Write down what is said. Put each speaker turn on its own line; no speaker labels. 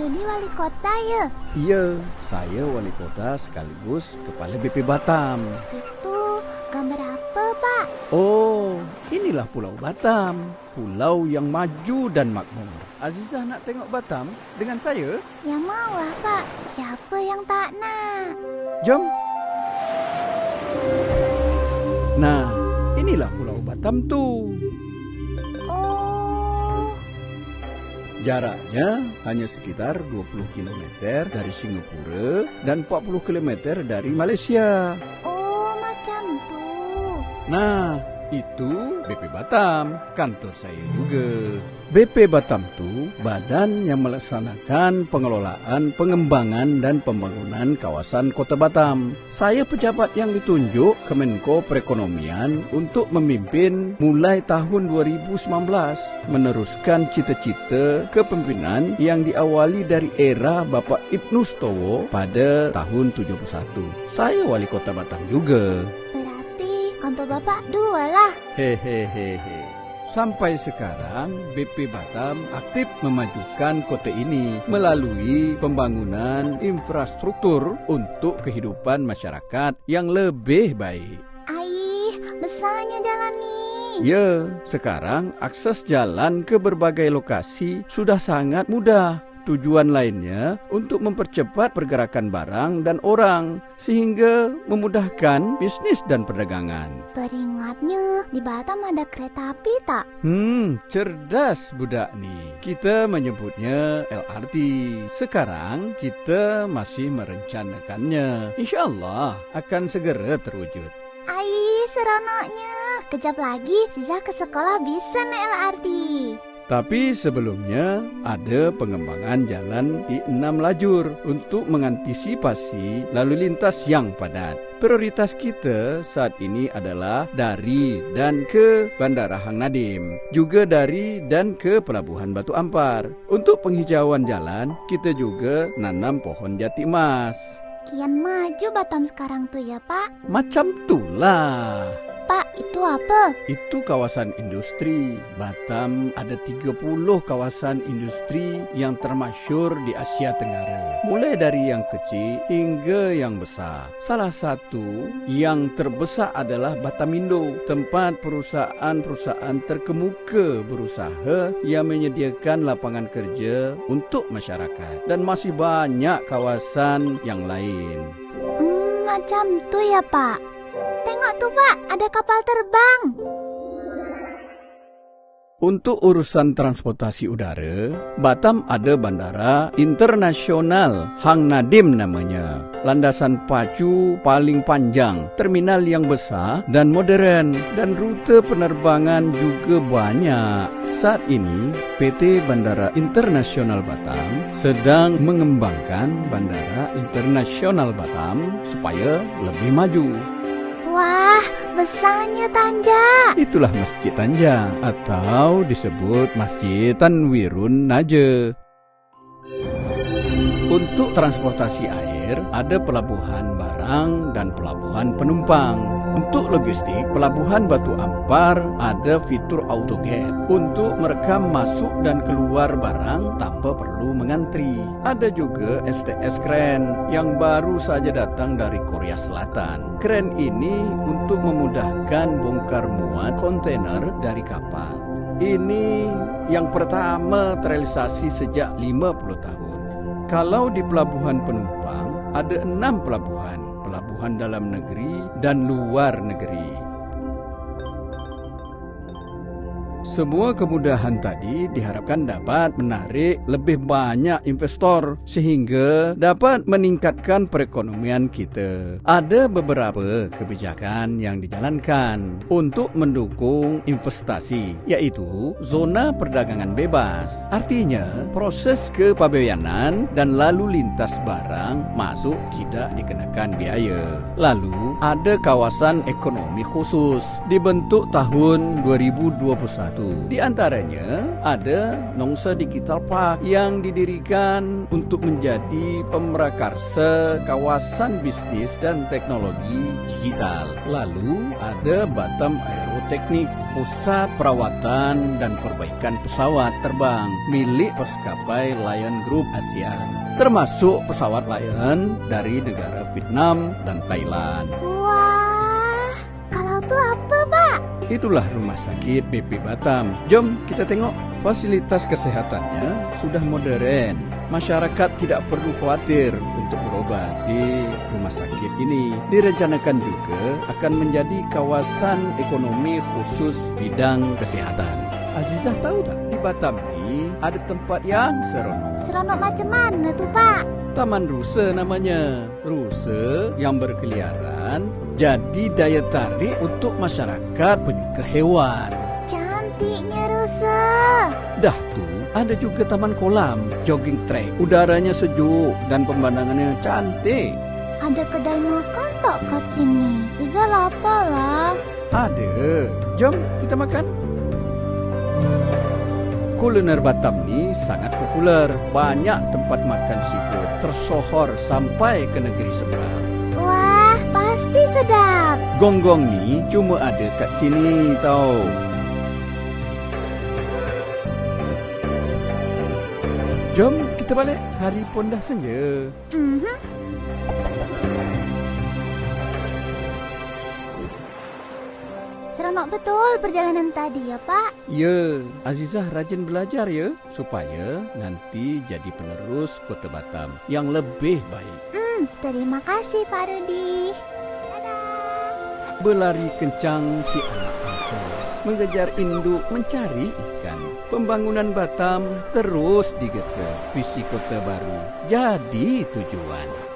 Rudi wali kota ya?
Iya, saya wali kota sekaligus kepala BP Batam.
Itu gambar apa, Pak?
Oh, inilah Pulau Batam. Pulau yang maju dan makmur. Azizah nak tengok Batam dengan saya?
Ya mau lah, Pak. Siapa yang tak nak?
Jom. Nah, inilah Pulau Batam tu.
Oh,
Jaraknya hanya sekitar 20 km dari Singapura dan 40 km dari Malaysia.
oh macam tu.
Nah, itu BP Batam, kantor saya juga. BP Batam itu badan yang melaksanakan pengelolaan, pengembangan dan pembangunan kawasan Kota Batam. Saya pejabat yang ditunjuk Kemenko Perekonomian untuk memimpin mulai tahun 2019, meneruskan cita-cita kepemimpinan yang diawali dari era Bapak Ibnu Sutowo pada tahun 71. Saya wali Kota Batam juga.
Berarti kantor Bapak dua lah.
Hehehe. Sampai sekarang, BP Batam aktif memajukan kota ini melalui pembangunan infrastruktur untuk kehidupan masyarakat yang lebih baik.
Aih, besarnya jalan nih.
Ya, sekarang akses jalan ke berbagai lokasi sudah sangat mudah. Tujuan lainnya untuk mempercepat pergerakan barang dan orang sehingga memudahkan bisnis dan perdagangan.
Teringatnya di Batam ada kereta api tak?
Cerdas budak ni. Kita menyebutnya LRT. Sekarang kita masih merencanakannya. InsyaAllah akan segera terwujud.
Aih, seronoknya. Kejap lagi Ziza ke sekolah bisa naik LRT.
Tapi sebelumnya ada pengembangan jalan di 6 lajur untuk mengantisipasi lalu lintas yang padat. Prioritas kita saat ini adalah dari dan ke Bandara Hang Nadim, juga dari dan ke Pelabuhan Batu Ampar. Untuk penghijauan jalan, kita juga nanam pohon jati emas.
Kian maju Batam sekarang tuh ya, Pak.
Macam itulah.
Pak, itu apa?
Itu kawasan industri. Batam ada 30 kawasan industri yang termasyur di Asia Tenggara. Mulai dari yang kecil hingga yang besar. Salah satu yang terbesar adalah Batamindo, tempat perusahaan-perusahaan terkemuka berusaha yang menyediakan lapangan kerja untuk masyarakat. Dan masih banyak kawasan yang lain.
Macam tu ya, Pak. Tengok tuh, Pak, ada kapal terbang.
Untuk urusan transportasi udara, Batam ada Bandara Internasional Hang Nadim namanya. Landasan pacu paling panjang, terminal yang besar dan modern, dan rute penerbangan juga banyak. Saat ini, PT Bandara Internasional Batam sedang mengembangkan Bandara Internasional Batam supaya lebih maju.
Wah, besarnya Tanja.
Itulah Masjid Tanja atau disebut Masjid Tanwirun Naja. Untuk transportasi air, ada pelabuhan barang dan pelabuhan penumpang. Untuk logistik, pelabuhan Batu Ampar ada fitur autogate untuk merekam masuk dan keluar barang tanpa perlu mengantri. Ada juga STS Kren yang baru saja datang dari Korea Selatan. Kren ini untuk memudahkan bongkar muat kontainer dari kapal. Ini yang pertama terrealisasi sejak 50 tahun. Kalau di pelabuhan penumpang, ada 6 pelabuhan. Pelabuhan dalam negeri dan luar negeri. Semua kemudahan tadi diharapkan dapat menarik lebih banyak investor sehingga dapat meningkatkan perekonomian kita. Ada beberapa kebijakan yang dijalankan untuk mendukung investasi, yaitu zona perdagangan bebas. Artinya, proses kepabeanan dan lalu lintas barang masuk tidak dikenakan biaya. Lalu, ada kawasan ekonomi khusus dibentuk tahun 2021. Di antaranya ada Nongsa Digital Park yang didirikan untuk menjadi pemrakarsa kawasan bisnis dan teknologi digital. Lalu ada Batam Aero Teknik, pusat perawatan dan perbaikan pesawat terbang milik maskapai Lion Group ASEAN, termasuk pesawat Lion dari negara Vietnam dan Thailand.
Wah, kalau itu apa, Pak?
Itulah rumah sakit BP Batam. Jom kita tengok. Fasilitas kesehatannya sudah modern. Masyarakat tidak perlu khawatir untuk berobat di rumah sakit ini. Direncanakan juga akan menjadi kawasan ekonomi khusus bidang kesehatan. Azizah tahu tak, di Batam ini ada tempat yang seronok.
Seronok macam mana tuh, Pak?
Taman Rusa namanya. Rusa yang berkeliaran jadi daya tarik untuk masyarakat penyuka hewan.
Cantiknya rusa.
Dah tu, ada juga taman kolam, jogging track. Udaranya sejuk dan pemandangannya cantik.
Ada kedai makan tak kat sini? Riza lapar lah.
Ada. Jom kita makan. Kuliner Batam ni sangat populer. Banyak tempat makan seafood tersohor sampai ke negeri seberang.
Wah, pasti sedap.
Gonggong ni cuma ada kat sini tau. Jom kita balik. Hari pun dah senja.
Seronok betul perjalanan tadi ya, Pak.
Ya, Azizah rajin belajar ya, supaya nanti jadi penerus Kota Batam yang lebih baik.
Terima kasih, Pak Rudi. Dadah.
Berlari kencang si anak bangsa, mengejar induk mencari ikan. Pembangunan Batam terus digesa, visi kota baru jadi tujuan.